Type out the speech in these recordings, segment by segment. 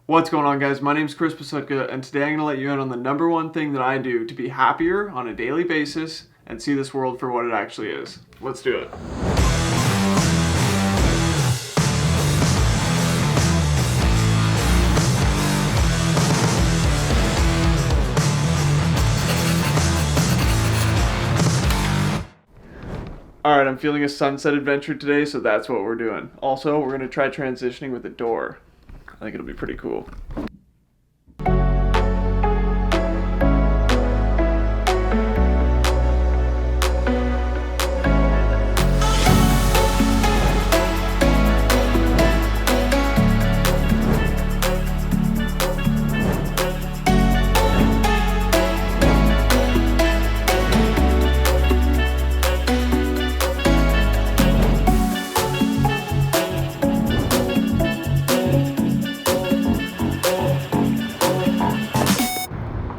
What's going on, guys? My name's Psutka, and today I'm going to let you in on the number one thing that I do to be happier on a daily basis and see this world for what it actually is. Let's do it. Alright, I'm feeling a sunset adventure today, so that's what we're doing. Also, we're going to try transitioning with a door. I think it'll be pretty cool.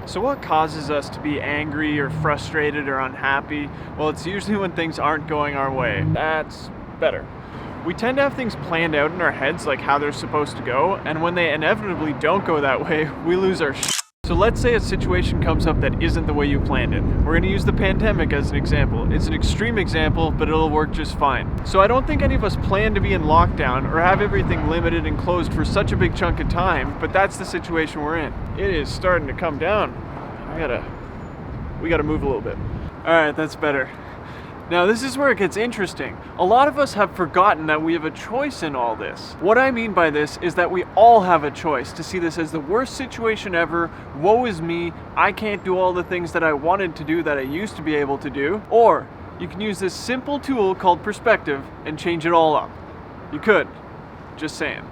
So what causes us to be angry or frustrated or unhappy? Well, it's usually when things aren't going our way. That's better. We tend to have things planned out in our heads like how they're supposed to go, and when they inevitably don't go that way, we lose our shit. So let's say a situation comes up that isn't the way you planned it. We're going to use the pandemic as an example. It's an extreme example, but it'll work just fine. So I don't think any of us plan to be in lockdown or have everything limited and closed for such a big chunk of time, but that's the situation we're in. It is starting to come down. We gotta move a little bit. All right, that's better. Now this is where it gets interesting. A lot of us have forgotten that we have a choice in all this. What I mean by this is that we all have a choice to see this as the worst situation ever, woe is me, I can't do all the things that I wanted to do that I used to be able to do, or you can use this simple tool called perspective and change it all up. You could, just saying.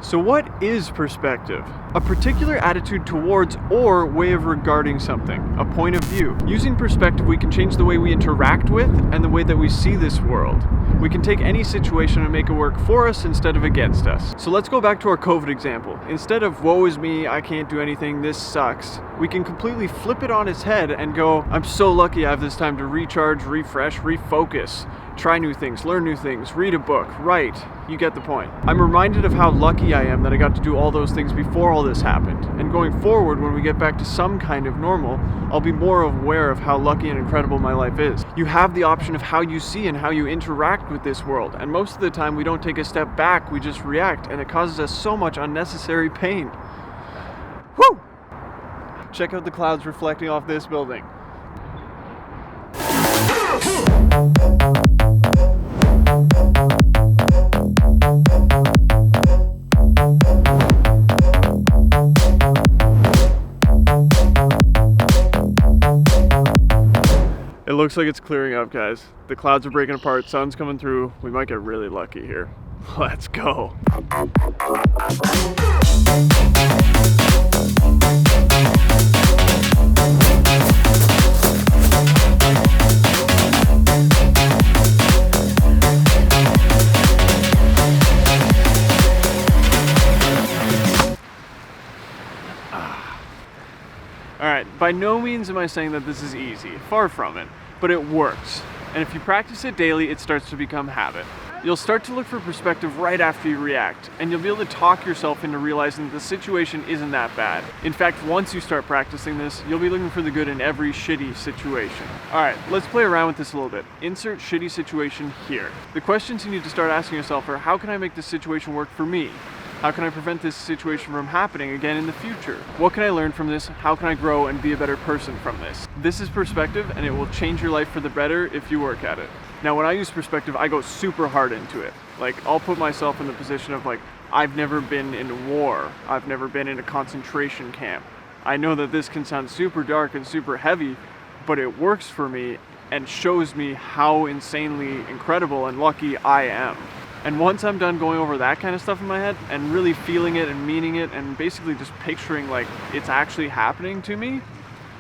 So what is perspective? A particular attitude towards or way of regarding something, a point of view. Using perspective, we can change the way we interact with and the way that we see this world. We can take any situation and make it work for us instead of against us. So let's go back to our COVID example. Instead of woe is me, I can't do anything, this sucks, we can completely flip it on its head and go, I'm so lucky I have this time to recharge, refresh, refocus, try new things, learn new things, read a book, write. You get the point. I'm reminded of how lucky I am that I got to do all those things before all this happened. And going forward, when we get back to some kind of normal, I'll be more aware of how lucky and incredible my life is. You have the option of how you see and how you interact with this world. And most of the time we don't take a step back, we just react, and it causes us so much unnecessary pain. Woo! Check out the clouds reflecting off this building. It looks like it's clearing up, guys. The clouds are breaking apart, sun's coming through. We might get really lucky here. Let's go. Alright, by no means am I saying that this is easy, far from it, but it works. And if you practice it daily, it starts to become habit. You'll start to look for perspective right after you react, and you'll be able to talk yourself into realizing that the situation isn't that bad. In fact, once you start practicing this, you'll be looking for the good in every shitty situation. Alright, let's play around with this a little bit. Insert shitty situation here. The questions you need to start asking yourself are, how can I make this situation work for me? How can I prevent this situation from happening again in the future? What can I learn from this? How can I grow and be a better person from this? This is perspective, and it will change your life for the better if you work at it. Now, when I use perspective, I go super hard into it. Like, I'll put myself in the position of like, I've never been in war. I've never been in a concentration camp. I know that this can sound super dark and super heavy, but it works for me and shows me how insanely incredible and lucky I am. And once I'm done going over that kind of stuff in my head and really feeling it and meaning it and basically just picturing like it's actually happening to me,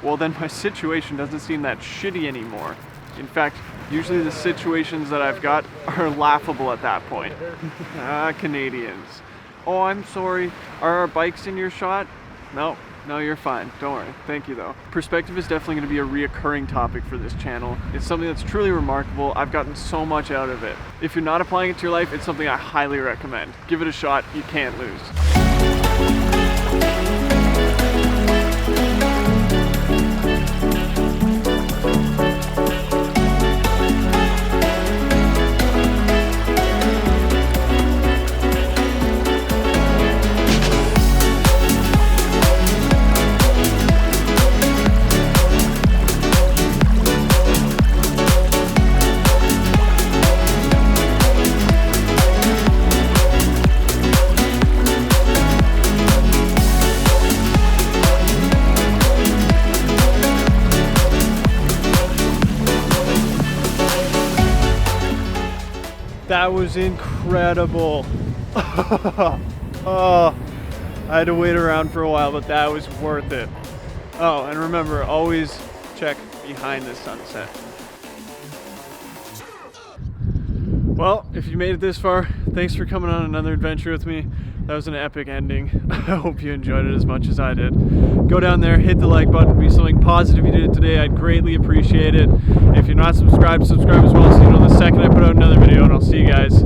well then my situation doesn't seem that shitty anymore. In fact, usually the situations that I've got are laughable at that point. Canadians. Oh, I'm sorry. Are our bikes in your shot? No, you're fine. Don't worry. Thank you though. Perspective is definitely going to be a reoccurring topic for this channel. It's something that's truly remarkable. I've gotten so much out of it. If you're not applying it to your life, it's something I highly recommend. Give it a shot. You can't lose. That was incredible. Oh, I had to wait around for a while, but that was worth it. Oh, and remember, always check behind the sunset. Well, if you made it this far, thanks for coming on another adventure with me. That was an epic ending. I hope you enjoyed it as much as I did. Go down there, hit the like button, be something positive you did today. I'd greatly appreciate it. If you're not subscribed, subscribe as well so you know the second I put out another video, and I'll see you guys